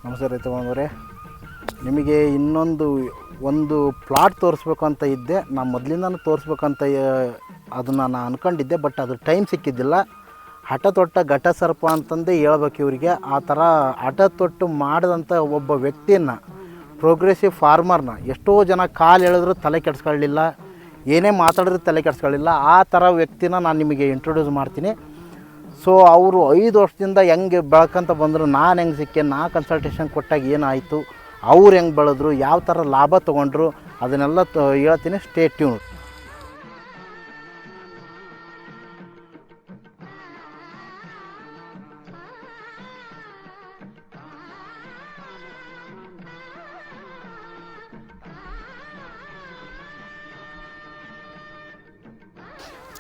ನಮಸ್ಕಾರ ರೈತ ಬಾಂಧವರೇ, ನಿಮಗೆ ಒಂದು ಪ್ಲಾಟ್ ತೋರಿಸ್ಬೇಕು ಅಂತ ಇದ್ದೆ. ನಾನು ಮೊದಲಿಂದನೂ ತೋರಿಸ್ಬೇಕಂತ ಅದನ್ನು ನಾನು ಅಂದ್ಕೊಂಡಿದ್ದೆ, ಬಟ್ ಅದು ಟೈಮ್ ಸಿಕ್ಕಿದ್ದಿಲ್ಲ. ಹಠ ತೊಟ್ಟ ಘಟ ಸರ್ಪ ಅಂತಂದೇ ಹೇಳ್ಬೇಕು ಇವರಿಗೆ. ಆ ಥರ ಹಠ ತೊಟ್ಟು ಮಾಡಿದಂಥ ಒಬ್ಬ ವ್ಯಕ್ತಿಯನ್ನು, ಪ್ರೋಗ್ರೆಸಿವ್ ಫಾರ್ಮರ್ನ ಎಷ್ಟೋ ಜನ ಕಾಲು ಎಳೆದ್ರು ತಲೆ ಕೆಡಿಸ್ಕೊಳ್ಳಿಲ್ಲ, ಏನೇ ಮಾತಾಡಿದ್ರು ತಲೆ ಕೆಡಿಸ್ಕೊಳ್ಳಿಲ್ಲ. ಆ ಥರ ವ್ಯಕ್ತಿನ ನಾನು ನಿಮಗೆ ಇಂಟ್ರೊಡ್ಯೂಸ್ ಮಾಡ್ತೀನಿ. ಸೊ ಅವರು 5 ವರ್ಷದಿಂದ ಹೆಂಗೆ ಬೆಳ್ಕೊಂತ ಬಂದರು, ನಾನು ಹೆಂಗೆ ಸಿಕ್ಕೆ, ನಾ ಕನ್ಸಲ್ಟೇಷನ್ ಕೊಟ್ಟಾಗ ಏನಾಯಿತು, ಅವ್ರು ಹೆಂಗೆ ಬೆಳೆದ್ರು, ಯಾವ ಥರ ಲಾಭ ತೊಗೊಂಡ್ರು, ಅದನ್ನೆಲ್ಲ ಹೇಳ್ತೀನಿ. Stay tune.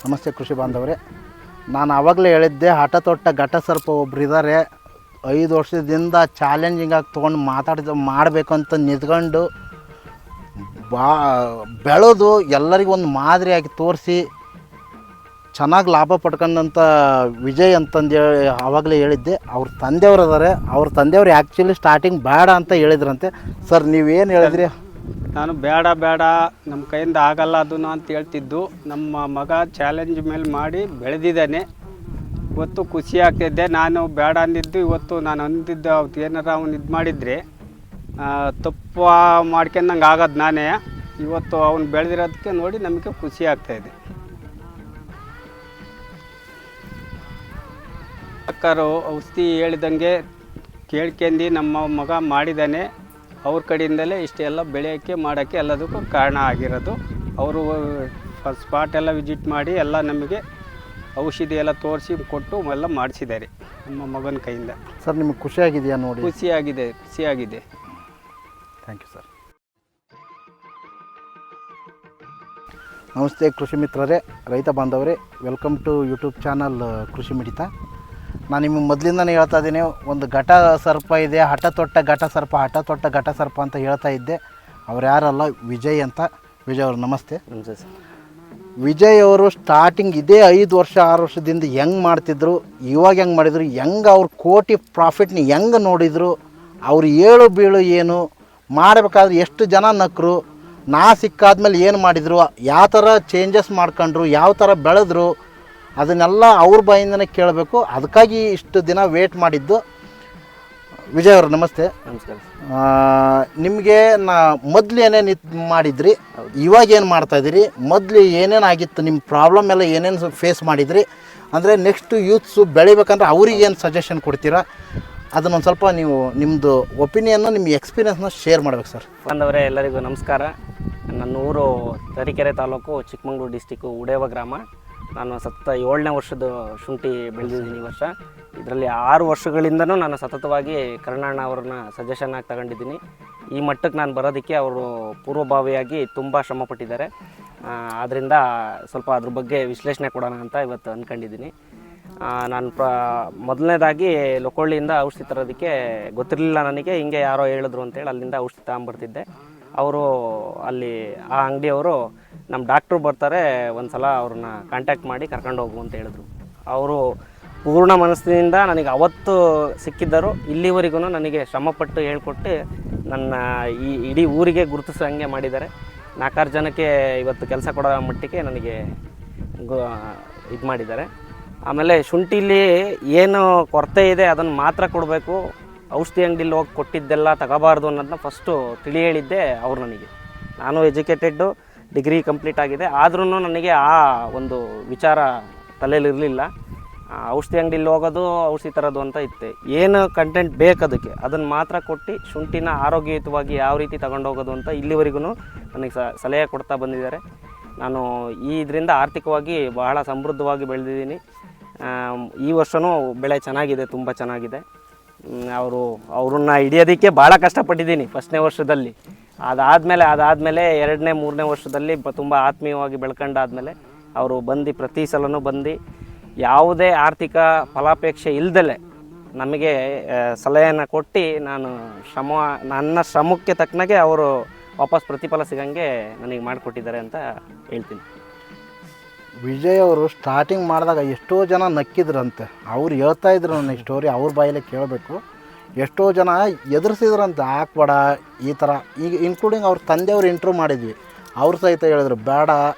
ನಮಸ್ತೆ ಕೃಷಿ ಬಾಂಧವರೇ, ನಾನು ಆವಾಗಲೇ ಹೇಳಿದ್ದೆ, ಹಠ ತೊಟ್ಟ ಘಟ ಸರ್ಪ ಒಬ್ರು ಇದ್ದಾರೆ. 5 ವರ್ಷದಿಂದ ಚಾಲೆಂಜಿಂಗಾಗಿ ತೊಗೊಂಡು ಮಾಡಬೇಕು ಅಂತ ನಿಂತ್ಕೊಂಡು ಬೆಳೆದು ಎಲ್ಲರಿಗೂ ಒಂದು ಮಾದರಿಯಾಗಿ ತೋರಿಸಿ ಚೆನ್ನಾಗಿ ಲಾಭ ಪಡ್ಕೊಂಡಂಥ ವಿಜಯ್ ಅಂತಂದೇಳಿ ಆವಾಗಲೇ ಹೇಳಿದ್ದೆ. ಅವ್ರ ತಂದೆಯವರು ಇದ್ದಾರೆ. ಅವ್ರ ತಂದೆಯವರು ಆ್ಯಕ್ಚುಲಿ ಸ್ಟಾರ್ಟಿಂಗ್ ಬೇಡ ಅಂತ ಹೇಳಿದ್ರಂತೆ. ಸರ್ ನೀವೇನು ಹೇಳಿದ್ರಿ? ನಾನು ಬೇಡ ನಮ್ಮ ಕೈಯಿಂದ ಆಗಲ್ಲ ಅದನ್ನು ಅಂತ ಹೇಳ್ತಿದ್ದು. ನಮ್ಮ ಮಗ ಚಾಲೆಂಜ್ ಮೇಲೆ ಮಾಡಿ ಬೆಳೆದಿದ್ದಾನೆ. ಇವತ್ತು ಖುಷಿ ಆಗ್ತಿದ್ದೆ. ನಾನು ಬೇಡ ಅಂದಿದ್ದು, ಇವತ್ತು ನಾನು ಅಂದಿದ್ದು ಅವತ್ತು ಏನಾರ ಅವ್ನು ಇದು ಮಾಡಿದರೆ ತಪ್ಪು ಮಾಡ್ಕೊಂಡಂಗೆ ಆಗೋದು ನಾನೇ. ಇವತ್ತು ಅವನು ಬೆಳೆದಿರೋದಕ್ಕೆ ನೋಡಿ ನಮಗೆ ಖುಷಿ ಆಗ್ತಾಯಿದೆ. ಸರ್ಕಾರವು ಔಷಧಿ ಹೇಳಿದಂಗೆ ಕೇಳ್ಕೊಂಡು ನಮ್ಮ ಮಗ ಮಾಡಿದ್ದಾನೆ. ಅವ್ರ ಕಡೆಯಿಂದಲೇ ಇಷ್ಟೆಲ್ಲ ಬೆಳೆಯೋಕ್ಕೆ ಮಾಡೋಕ್ಕೆ ಎಲ್ಲದಕ್ಕೂ ಕಾರಣ ಆಗಿರೋದು. ಅವರು ಸ್ಪಾಟ್ ಎಲ್ಲ ವಿಸಿಟ್ ಮಾಡಿ ಎಲ್ಲ ನಮಗೆ ಔಷಧಿ ಎಲ್ಲ ತೋರಿಸಿ ಕೊಟ್ಟು ಎಲ್ಲ ಮಾಡಿಸಿದ್ದಾರೆ ನಮ್ಮ ಮಗನ ಕೈಯಿಂದ. ಸರ್ ನಿಮಗೆ ಖುಷಿಯಾಗಿದೆಯಾ? ನೋಡಿ, ಖುಷಿಯಾಗಿದೆ. Thank you sir. ನಮಸ್ತೆ ಕೃಷಿ ಮಿತ್ರರೇ, ರೈತ ಬಾಂಧವರೇ, ವೆಲ್ಕಮ್ ಟು ಯೂಟ್ಯೂಬ್ ಚಾನಲ್ ಕೃಷಿ ಮಿಡಿತ. ನಾನು ನಿಮಗೆ ಮೊದಲಿಂದನೇ ಹೇಳ್ತಾ ಇದ್ದೀನಿ, ಒಂದು ಘಟ ಸರ್ಪ ಇದೆ, ಹಠ ತೊಟ್ಟ ಘಟ ಸರ್ಪ ಅಂತ ಹೇಳ್ತಾ ಇದ್ದೆ. ಅವ್ರು ಯಾರಲ್ಲ, ವಿಜಯ್ ಅಂತ. ವಿಜಯ್ ಅವರು ನಮಸ್ತೆ. ನಮಸ್ತೆ ಸರ್. ವಿಜಯ್ ಅವರು ಸ್ಟಾರ್ಟಿಂಗ್ ಇದೇ 5 ವರ್ಷ 6 ವರ್ಷದಿಂದ ಹೆಂಗೆ ಮಾಡ್ತಿದ್ರು, ಇವಾಗ ಹೆಂಗೆ ಮಾಡಿದ್ರು, ಹೆಂಗೆ ಅವ್ರ ಕೋಟಿ ಪ್ರಾಫಿಟ್ನ ಹೆಂಗೆ ನೋಡಿದರು, ಅವ್ರು ಏಳು ಬೀಳು ಏನು ಮಾಡಬೇಕಾದ್ರೆ ಎಷ್ಟು ಜನ ನಕ್ಕರು, ನಾ ಸಿಕ್ಕಾದ್ಮೇಲೆ ಏನು ಮಾಡಿದರು, ಯಾವ ಥರ ಚೇಂಜಸ್ ಮಾಡ್ಕೊಂಡ್ರು, ಯಾವ ಥರ ಬೆಳೆದ್ರು, ಅದನ್ನೆಲ್ಲ ಅವ್ರ ಬಾಯಿಂದನೇ ಕೇಳಬೇಕು. ಅದಕ್ಕಾಗಿ ಇಷ್ಟು ದಿನ ವೇಟ್ ಮಾಡಿದ್ದು. ವಿಜಯ್ ಅವರು ನಮಸ್ತೆ. ನಮಸ್ಕಾರ. ನಿಮಗೆ ಮೊದಲು ಏನೇನು ಮಾಡಿದ್ರಿ, ಇವಾಗ ಏನು ಮಾಡ್ತಾಯಿದ್ದೀರಿ, ಮೊದಲು ಏನೇನಾಗಿತ್ತು, ನಿಮ್ಮ ಪ್ರಾಬ್ಲಮ್ ಎಲ್ಲ ಏನೇನು ಫೇಸ್ ಮಾಡಿದ್ರಿ, ಅಂದರೆ ನೆಕ್ಸ್ಟ್ ಯೂತ್ಸು ಬೆಳಿಬೇಕಂದ್ರೆ ಅವ್ರಿಗೇನು ಸಜೆಷನ್ ಕೊಡ್ತೀರಾ, ಅದನ್ನೊಂದು ಸ್ವಲ್ಪ ನೀವು ನಿಮ್ಮದು ಒಪಿನಿಯನ್ನು, ನಿಮ್ಮ ಎಕ್ಸ್ಪೀರಿಯನ್ಸ್ನ ಶೇರ್ ಮಾಡ್ಬೇಕು ಸರ್. ಬಾಂಧವರೇ, ಎಲ್ಲರಿಗೂ ನಮಸ್ಕಾರ. ನನ್ನ ಊರು ತರೀಕೆರೆ ತಾಲೂಕು, ಚಿಕ್ಕಮಗಳೂರು ಡಿಸ್ಟಿಕ್ಕು, ಉಡೇವ ಗ್ರಾಮ. ನಾನು 7ನೇ ವರ್ಷದ ಶುಂಠಿ ಬೆಳೆದಿದ್ದೀನಿ ಈ ವರ್ಷ. ಇದರಲ್ಲಿ 6 ವರ್ಷಗಳಿಂದನೂ ನಾನು ಸತತವಾಗಿ ಕರ್ಣಣ್ಣ ಅವ್ರನ್ನ ಸಜೆಷನ್ನಾಗಿ ತಗೊಂಡಿದ್ದೀನಿ. ಈ ಮಟ್ಟಕ್ಕೆ ನಾನು ಬರೋದಕ್ಕೆ ಅವರು ಪೂರ್ವಭಾವಿಯಾಗಿ ತುಂಬ ಶ್ರಮಪಟ್ಟಿದ್ದಾರೆ. ಆದ್ದರಿಂದ ಸ್ವಲ್ಪ ಅದ್ರ ಬಗ್ಗೆ ವಿಶ್ಲೇಷಣೆ ಕೊಡೋಣ ಅಂತ ಇವತ್ತು ಅಂದ್ಕೊಂಡಿದ್ದೀನಿ. ನಾನು ಮೊದಲನೇದಾಗಿ ಲೊಕೊಳ್ಳಿಯಿಂದ ಔಷಧಿ ತರೋದಕ್ಕೆ ಗೊತ್ತಿರಲಿಲ್ಲ ನನಗೆ. ಹಿಂಗೆ ಯಾರೋ ಹೇಳಿದ್ರು ಅಂತೇಳಿ ಅಲ್ಲಿಂದ ಔಷಧಿ ತಗೊಂಬರ್ತಿದ್ದೆ. ಅವರು ಅಲ್ಲಿ ಆ ಅಂಗಡಿಯವರು, ನಮ್ಮ ಡಾಕ್ಟ್ರು ಬರ್ತಾರೆ, ಒಂದು ಸಲ ಅವ್ರನ್ನ ಕಾಂಟ್ಯಾಕ್ಟ್ ಮಾಡಿ ಕರ್ಕೊಂಡು ಹೋಗು ಅಂತ ಹೇಳಿದ್ರು. ಅವರು ಪೂರ್ಣ ಮನಸ್ಸಿನಿಂದ ನನಗೆ ಅವತ್ತು ಸಿಕ್ಕಿದ್ದರು. ಇಲ್ಲಿವರೆಗೂ ನನಗೆ ಶ್ರಮಪಟ್ಟು ಹೇಳ್ಕೊಟ್ಟು ನನ್ನ ಈ ಇಡೀ ಊರಿಗೆ ಗುರುತಿಸೋಂಗೆ ಮಾಡಿದ್ದಾರೆ. 4 ಜನಕ್ಕೆ ಇವತ್ತು ಕೆಲಸ ಕೊಡೋ ಮಟ್ಟಿಗೆ ನನಗೆ ಇದು ಮಾಡಿದ್ದಾರೆ. ಆಮೇಲೆ ಶುಂಠಿಲಿ ಏನು ಕೊರತೆ ಇದೆ ಅದನ್ನು ಮಾತ್ರ ಕೊಡಬೇಕು, ಔಷಧಿ ಅಂಗಡಿಲಿ ಹೋಗಿ ಕೊಟ್ಟಿದ್ದೆಲ್ಲ ತಗೋಬಾರ್ದು ಅನ್ನೋದನ್ನ ಫಸ್ಟು ತಿಳಿ ಹೇಳಿದ್ದೆ ಅವ್ರು ನನಗೆ. ನಾನು ಎಜುಕೇಟೆಡ್ಡು, ಡಿಗ್ರಿ ಕಂಪ್ಲೀಟ್ ಆಗಿದೆ, ಆದ್ರೂ ನನಗೆ ಆ ಒಂದು ವಿಚಾರ ತಲೆಯಲ್ಲಿರಲಿಲ್ಲ. ಔಷಧಿ ಅಂಗಡಿಲಿ ಹೋಗೋದು, ಔಷಧಿ ತರೋದು ಅಂತ ಇತ್ತೆ. ಏನು ಕಂಟೆಂಟ್ ಬೇಕು ಅದಕ್ಕೆ, ಅದನ್ನು ಮಾತ್ರ ಕೊಟ್ಟು ಶುಂಠಿನ ಆರೋಗ್ಯಯುತವಾಗಿ ಯಾವ ರೀತಿ ತಗೊಂಡೋಗೋದು ಅಂತ ಇಲ್ಲಿವರೆಗೂ ನನಗೆ ಸಲಹೆ ಕೊಡ್ತಾ ಬಂದಿದ್ದಾರೆ. ನಾನು ಇದರಿಂದ ಆರ್ಥಿಕವಾಗಿ ಬಹಳ ಸಮೃದ್ಧವಾಗಿ ಬೆಳೆದಿದ್ದೀನಿ. ಈ ವರ್ಷವೂ ಬೆಳೆ ಚೆನ್ನಾಗಿದೆ, ತುಂಬ ಚೆನ್ನಾಗಿದೆ. ಅವ್ರನ್ನ ಹಿಡಿಯೋದಕ್ಕೆ ಭಾಳ ಕಷ್ಟಪಟ್ಟಿದ್ದೀನಿ 1ನೇ ವರ್ಷದಲ್ಲಿ. ಅದಾದಮೇಲೆ 2ನೇ 3ನೇ ವರ್ಷದಲ್ಲಿ ತುಂಬ ಆತ್ಮೀಯವಾಗಿ ಬೆಳ್ಕೊಂಡಾದ್ಮೇಲೆ ಅವರು ಬಂದು ಪ್ರತಿ ಸಲನೂ ಬಂದು ಯಾವುದೇ ಆರ್ಥಿಕ ಫಲಾಪೇಕ್ಷೆ ಇಲ್ದಲೆ ನಮಗೆ ಸಲಹೆಯನ್ನು ಕೊಟ್ಟು ನನ್ನ ಶ್ರಮಕ್ಕೆ ತಕ್ಕನಾಗೆ ಅವರು ವಾಪಸ್ ಪ್ರತಿಫಲ ಸಿಗಂಗೆ ನನಗೆ ಮಾಡಿಕೊಟ್ಟಿದ್ದಾರೆ ಅಂತ ಹೇಳ್ತೀನಿ. ವಿಜಯ್ ಅವರು ಸ್ಟಾರ್ಟಿಂಗ್ ಮಾಡಿದಾಗ ಎಷ್ಟೋ ಜನ ನಕ್ಕಿದ್ರಂತೆ. ಅವ್ರು ಹೇಳ್ತಾ ಇದ್ರು ನನಗೆ ಸ್ಟೋರಿ, ಅವ್ರ ಬಾಯಲ್ಲೇ ಕೇಳಬೇಕು. ಎಷ್ಟೋ ಜನ ಎದುರಿಸಿದ್ರಂತ ಹಾಕ್ಬೇಡ ಈ ಥರ. ಈಗ ಇನ್ಕ್ಲೂಡಿಂಗ್ ಅವ್ರ ತಂದೆಯವ್ರು ಇಂಟ್ರ್ಯೂ ಮಾಡಿದ್ವಿ, ಅವ್ರು ಸಹಿತ ಹೇಳಿದ್ರು ಬೇಡ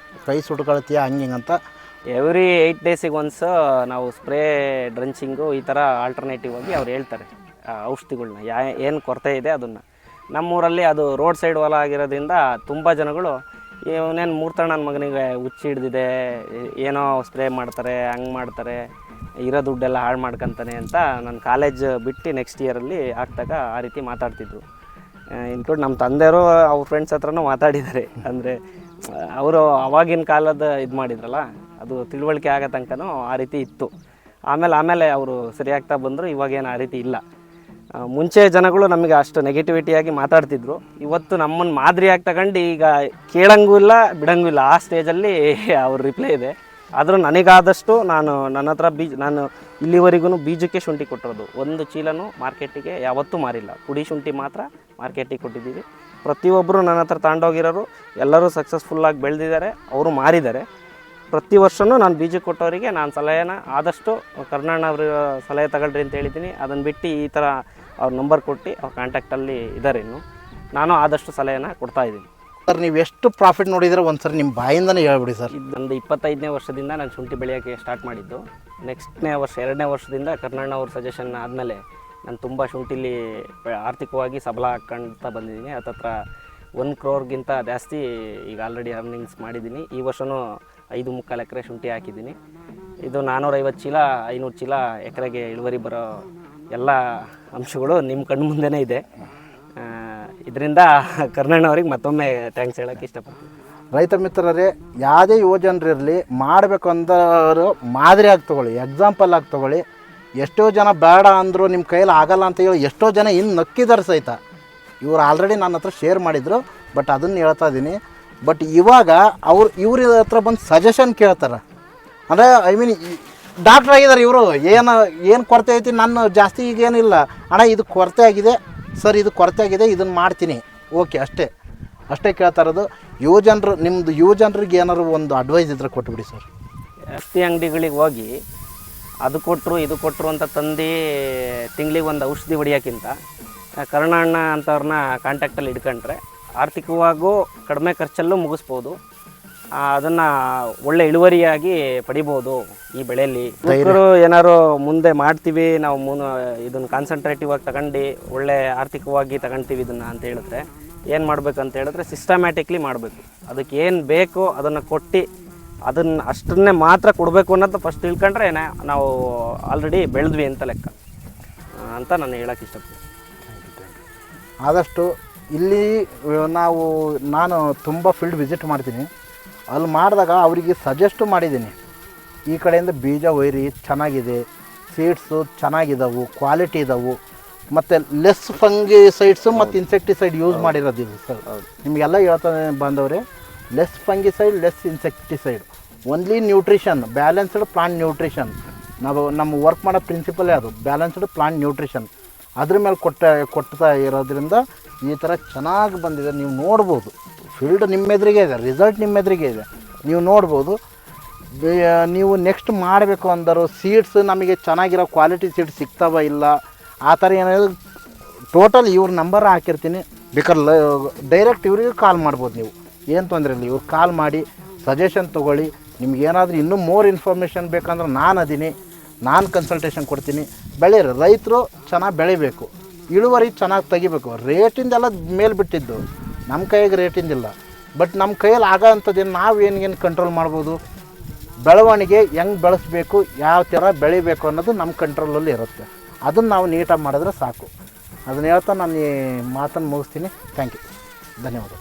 ಕೈ ಸುಟ್ಕೊಳ್ತೀಯ ಹಂಗಿಂಗಂತ. ಎವ್ರಿ 8 ಡೇಸಿಗೆ ಒನ್ಸ್ ನಾವು ಸ್ಪ್ರೇ ಡ್ರಂಚಿಂಗು ಈ ಥರ ಆಲ್ಟರ್ನೇಟಿವ್ ಆಗಿ ಅವ್ರು ಹೇಳ್ತಾರೆ ಔಷಧಿಗಳ್ನ ಏನು ಕೊರತೆ ಇದೆ ಅದನ್ನು. ನಮ್ಮೂರಲ್ಲಿ ಅದು ರೋಡ್ ಸೈಡ್ ಹೊಲ ಆಗಿರೋದ್ರಿಂದ ತುಂಬ ಜನಗಳು ಇವನೇನು ಮೂರ್ತಣ್ಣನ ಮಗನಿಗೆ ಹುಚ್ಚಿ ಹಿಡ್ದಿದೆ, ಏನೋ ಸ್ಪ್ರೇ ಮಾಡ್ತಾರೆ, ಹಂಗೆ ಮಾಡ್ತಾರೆ, ಇರೋ ದುಡ್ಡೆಲ್ಲ ಹಾಳು ಮಾಡ್ಕೊತಾನೆ ಅಂತ ನಾನು ಕಾಲೇಜ್ ಬಿಟ್ಟು ನೆಕ್ಸ್ಟ್ ಇಯರಲ್ಲಿ ಆಗ್ತಾಗ ಆ ರೀತಿ ಮಾತಾಡ್ತಿದ್ರು. ಇನ್ಕ್ಲೂಡ್ ನಮ್ಮ ತಂದೆಯವರು ಅವ್ರ ಫ್ರೆಂಡ್ಸ್ ಹತ್ರನೂ ಮಾತಾಡಿದ್ದಾರೆ. ಅಂದರೆ ಅವರು ಅವಾಗಿನ ಕಾಲದ ಇದು ಮಾಡಿದ್ರಲ್ಲ, ಅದು ತಿಳುವಳಿಕೆ ಆಗೋ ತನಕನೂ ಆ ರೀತಿ ಇತ್ತು. ಆಮೇಲೆ ಅವರು ಸರಿಯಾಗ್ತಾ ಬಂದರು. ಇವಾಗೇನು ಆ ರೀತಿ ಇಲ್ಲ. ಮುಂಚೆ ಜನಗಳು ನಮಗೆ ಅಷ್ಟು ನೆಗೆಟಿವಿಟಿಯಾಗಿ ಮಾತಾಡ್ತಿದ್ರು. ಇವತ್ತು ನಮ್ಮನ್ನು ಮಾದರಿಯಾಗಿ ತಗೊಂಡು ಈಗ ಕೇಳಂಗೂ ಇಲ್ಲ ಬಿಡಂಗೂ ಇಲ್ಲ, ಆ ಸ್ಟೇಜಲ್ಲಿ ಅವ್ರ ರಿಪ್ಲೈ ಇದೆ. ಆದರೂ ನನಗಾದಷ್ಟು ನನ್ನ ಹತ್ರ ನಾನು ಇಲ್ಲಿವರೆಗೂ ಬೀಜಕ್ಕೆ ಶುಂಠಿ ಕೊಟ್ಟಿರೋದು, ಒಂದು ಚೀಲನೂ ಮಾರ್ಕೆಟಿಗೆ ಯಾವತ್ತೂ ಮಾರಿಲ್ಲ. ಪುಡಿ ಶುಂಠಿ ಮಾತ್ರ ಮಾರ್ಕೆಟಿಗೆ ಕೊಟ್ಟಿದ್ದೀವಿ. ಪ್ರತಿಯೊಬ್ಬರು ನನ್ನ ಹತ್ರ ತಗೊಂಡೋಗಿರೋರು ಎಲ್ಲರೂ ಸಕ್ಸಸ್ಫುಲ್ಲಾಗಿ ಬೆಳೆದಿದ್ದಾರೆ, ಅವರು ಮಾರಿದ್ದಾರೆ. ಪ್ರತಿ ವರ್ಷವೂ ನಾನು ಬೀಜಕ್ಕೆ ಕೊಟ್ಟವರಿಗೆ ನಾನು ಸಲಹೆನ ಆದಷ್ಟು ಕರ್ನಾಟಕವ್ರ ಸಲಹೆ ತಗೊಳ್ರಿ ಅಂತ ಹೇಳಿದ್ದೀನಿ. ಅದನ್ನು ಬಿಟ್ಟು ಈ ಥರ ಅವ್ರ ನಂಬರ್ ಕೊಟ್ಟು ಅವ್ರ ಕಾಂಟ್ಯಾಕ್ಟಲ್ಲಿ ಇದ್ದಾರೆ. ಇನ್ನು ನಾನು ಆದಷ್ಟು ಸಲಹೆನ ಕೊಡ್ತಾಯಿದ್ದೀನಿ. ಸರ್ ನೀವು ಎಷ್ಟು ಪ್ರಾಫಿಟ್ ನೋಡಿದರೆ ಒಂದು ಸರಿ ನಿಮ್ಮ ಬಾಯಿಂದನೇ ಹೇಳ್ಬಿಡಿ ಸರ್. ಇದು ಒಂದು 25ನೇ ವರ್ಷದಿಂದ ನಾನು ಶುಂಠಿ ಬೆಳೆಯೋಕ್ಕೆ ಸ್ಟಾರ್ಟ್ ಮಾಡಿದ್ದು. ನೆಕ್ಸ್ಟ್ನೇ ವರ್ಷ 2ನೇ ವರ್ಷದಿಂದ ಕರ್ನಾಟಕವ್ರ ಸಜೆಷನ್ ಆದಮೇಲೆ ನಾನು ತುಂಬ ಶುಂಠಿಲಿ ಆರ್ಥಿಕವಾಗಿ ಸಬಲ ಹಾಕ್ಕೊಳ್ತಾ ಬಂದಿದ್ದೀನಿ. ಹತ್ತತ್ರ 1 crore ಜಾಸ್ತಿ ಈಗ ಆಲ್ರೆಡಿ ಅರ್ನಿಂಗ್ಸ್ ಮಾಡಿದ್ದೀನಿ. ಈ ವರ್ಷವೂ 5.25 ಎಕರೆ ಶುಂಠಿ ಹಾಕಿದ್ದೀನಿ. ಇದು 450 ಚೀಲ 500 ಚೀಲ ಎಕರೆಗೆ ಇಳುವರಿ ಬರೋ ಎಲ್ಲ ಅಂಶಗಳು ನಿಮ್ಮ ಕಣ್ಣು ಮುಂದೆನೇ ಇದೆ. ಇದರಿಂದ ಕರ್ನಾಟಕವ್ರಿಗೆ ಮತ್ತೊಮ್ಮೆ ಥ್ಯಾಂಕ್ಸ್ ಹೇಳೋಕ್ಕೆ ಇಷ್ಟಪಡ್ತೀನಿ. ರೈತ ಮಿತ್ರರೇ, ಯಾವುದೇ ಯುವಜನರಿರಲಿ ಮಾಡಬೇಕು ಅಂದವರು ಮಾದರಿಯಾಗಿ ತೊಗೊಳ್ಳಿ, ಎಕ್ಸಾಂಪಲ್ ಆಗಿ ತೊಗೊಳ್ಳಿ. ಎಷ್ಟೋ ಜನ ಬೇಡ ಅಂದರು, ನಿಮ್ಮ ಕೈಯಲ್ಲಿ ಆಗಲ್ಲ ಅಂತ ಹೇಳಿ ಎಷ್ಟೋ ಜನ ಇನ್ನು ನಕ್ಕಿದ್ದಾರೆ ಸಹಿತ. ಇವ್ರು ಆಲ್ರೆಡಿ ನನ್ನ ಹತ್ರ ಶೇರ್ ಮಾಡಿದರು, ಬಟ್ ಅದನ್ನು ಹೇಳ್ತಾ ಇದ್ದೀನಿ. ಬಟ್ ಇವಾಗ ಇವ್ರ ಹತ್ರ ಬಂದು ಸಜೆಷನ್ ಕೇಳ್ತಾರೆ. ಅಂದರೆ ಐ ಮೀನ್ ಡಾಕ್ಟ್ರ್ ಆಗಿದ್ದಾರೆ ಇವರು. ಏನು ಕೊರತೆ ಐತಿ, ನಾನು ಜಾಸ್ತಿ ಈಗೇನಿಲ್ಲ ಅಣ್ಣ, ಇದು ಕೊರತೆ ಆಗಿದೆ ಸರ್, ಇದು ಕೊರತೆ ಆಗಿದೆ, ಇದನ್ನು ಮಾಡ್ತೀನಿ, ಓಕೆ ಅಷ್ಟೇ ಕೇಳ್ತಾ ಇರೋದು. ನಿಮ್ಮದು ಯುವಜನರಿಗೆ ಏನಾದ್ರು ಒಂದು ಅಡ್ವೈಸ್ ಇದ್ರೆ ಕೊಟ್ಬಿಡಿ ಸರ್. ಔಷಧಿ ಅಂಗಡಿಗಳಿಗೆ ಹೋಗಿ ಅದು ಕೊಟ್ಟರು ಇದು ಕೊಟ್ಟರು ಅಂತ ತಂದು ತಿಂಗಳಿಗೆ ಒಂದು ಔಷಧಿ ಹೊಡಿಯೋಕ್ಕಿಂತ ಕರ್ಣಣ್ಣ ಅಂಥವ್ರನ್ನ ಕಾಂಟ್ಯಾಕ್ಟಲ್ಲಿ ಇಟ್ಕೊಂಡ್ರೆ ಆರ್ಥಿಕವಾಗೂ ಕಡಿಮೆ ಖರ್ಚಲ್ಲೂ ಮುಗಿಸ್ಬೋದು. ಅದನ್ನು ಒಳ್ಳೆ ಇಳುವರಿಯಾಗಿ ಪಡಿಬೋದು ಈ ಬೆಳೆಯಲ್ಲಿ. ರೈತರು ಏನಾರು ಮುಂದೆ ಮಾಡ್ತೀವಿ ನಾವು ಇದನ್ನು ಕಾನ್ಸಂಟ್ರೇಟಿವ್ ಆಗಿ ತಗೊಂಡು ಒಳ್ಳೆ ಆರ್ಥಿಕವಾಗಿ ತಗೊಳ್ತೀವಿ ಇದನ್ನು ಅಂತ ಹೇಳಿದ್ರೆ ಏನು ಮಾಡಬೇಕು ಅಂತ ಹೇಳಿದ್ರೆ ಸಿಸ್ಟಮ್ಯಾಟಿಕ್ಲಿ ಮಾಡಬೇಕು. ಅದಕ್ಕೆ ಏನು ಬೇಕೋ ಅದನ್ನು ಕೊಟ್ಟು ಅದನ್ನು ಅಷ್ಟನ್ನೇ ಮಾತ್ರ ಕೊಡಬೇಕು ಅನ್ನೋದು ಫಸ್ಟ್ ತಿಳ್ಕೊಂಡ್ರೆ ನಾವು ಆಲ್ರೆಡಿ ಬೆಳೆದ್ವಿ ಅಂತ ಲೆಕ್ಕ ಅಂತ ನಾನು ಹೇಳೋಕ್ಕೆ ಇಷ್ಟಪಡ್ತೀನಿ. ಆದಷ್ಟು ಇಲ್ಲಿ ನಾನು ತುಂಬ ಫೀಲ್ಡ್ ವಿಸಿಟ್ ಮಾಡ್ತೀನಿ. ಅಲ್ಲಿ ಮಾಡಿದಾಗ ಅವರಿಗೆ ಸಜೆಸ್ಟು ಮಾಡಿದ್ದೀನಿ, ಈ ಕಡೆಯಿಂದ ಬೀಜ ಒಯ್ಯಿರಿ, ಚೆನ್ನಾಗಿದೆ, ಸೀಡ್ಸು ಚೆನ್ನಾಗಿದ್ದಾವೆ, ಕ್ವಾಲಿಟಿ ಇದ್ದಾವೆ, ಮತ್ತು ಲೆಸ್ ಫಂಗಿಸೈಡ್ಸು ಮತ್ತು ಇನ್ಸೆಕ್ಟಿಸೈಡ್ ಯೂಸ್ ಮಾಡಿರೋದಿಲ್ಲ ಸರ್. ನಿಮಗೆಲ್ಲ ಹೇಳ್ತಾನೆ ಬಂದವ್ರೆ, less fungicide less insecticide, only nutrition, balanced plant nutrition. ನಮ್ಮ ವರ್ಕ್ ಮಾಡೋ ಪ್ರಿನ್ಸಿಪಲೇ ಅದು, ಬ್ಯಾಲೆನ್ಸ್ಡ್ ಪ್ಲಾಂಟ್ ನ್ಯೂಟ್ರಿಷನ್. ಅದ್ರ ಮೇಲೆ ಕೊಡ್ತಾ ಇರೋದ್ರಿಂದ ಈ ಥರ ಚೆನ್ನಾಗಿ ಬಂದಿದೆ. ನೀವು ನೋಡ್ಬೋದು, ಫೀಲ್ಡ್ ನಿಮ್ಮ ಎದುರಿಗೆ ಇದೆ, ರಿಸಲ್ಟ್ ನಿಮ್ಮ ಎದುರಿಗೆ ಇದೆ, ನೀವು ನೋಡ್ಬೋದು. ನೀವು ನೆಕ್ಸ್ಟ್ ಮಾಡಬೇಕು ಅಂದರು ಸೀಡ್ಸ್ ನಮಗೆ ಚೆನ್ನಾಗಿರೋ ಕ್ವಾಲಿಟಿ ಸೀಡ್ಸ್ ಸಿಗ್ತಾವ ಇಲ್ಲ ಆ ಥರ ಏನಾದರೂ ಟೋಟಲ್ ಇವ್ರ ನಂಬರ್ ಹಾಕಿರ್ತೀನಿ, ಬೇಕಾದ್ರೆ ಡೈರೆಕ್ಟ್ ಇವ್ರಿಗೆ ಕಾಲ್ ಮಾಡ್ಬೋದು. ನೀವು ಏನು ತೊಂದರೆ ಇಲ್ಲ, ಇವ್ರಿಗೆ ಕಾಲ್ ಮಾಡಿ ಸಜೆಷನ್ ತೊಗೊಳ್ಳಿ. ನಿಮ್ಗೇನಾದರೂ ಇನ್ನೂ ಮೋರ್ ಇನ್ಫಾರ್ಮೇಷನ್ ಬೇಕಂದ್ರೆ ನಾನು ಕನ್ಸಲ್ಟೇಷನ್ ಕೊಡ್ತೀನಿ. ಬೆಳೀರಿ, ರೈತರು ಚೆನ್ನಾಗಿ ಬೆಳಿಬೇಕು, ಇಳುವರಿ ಚೆನ್ನಾಗಿ ತೆಗಿಬೇಕು. ರೇಟಿಂದೆಲ್ಲ ಮೇಲೆ ಬಿಟ್ಟಿದ್ದು, ನಮ್ಮ ಕೈಗೆ ರೇಟಿಂದಿಲ್ಲ. ಬಟ್ ನಮ್ಮ ಕೈಯಲ್ಲಿ ಆಗೋ ಅಂಥದ್ದೇನು ನಾವು ಏನು ಕಂಟ್ರೋಲ್ ಮಾಡ್ಬೋದು, ಬೆಳವಣಿಗೆ ಹೆಂಗೆ ಬೆಳೆಸ್ಬೇಕು, ಯಾವ ಥರ ಬೆಳಿಬೇಕು ಅನ್ನೋದು ನಮ್ಮ ಕಂಟ್ರೋಲಲ್ಲಿ ಇರುತ್ತೆ. ಅದನ್ನು ನಾವು ನೀಟಾಗಿ ಮಾಡಿದ್ರೆ ಸಾಕು. ಅದನ್ನ ಹೇಳ್ತಾ ನಾನು ಈ ಮಾತನ್ನು ಮುಗಿಸ್ತೀನಿ. ಥ್ಯಾಂಕ್ ಯು, ಧನ್ಯವಾದ.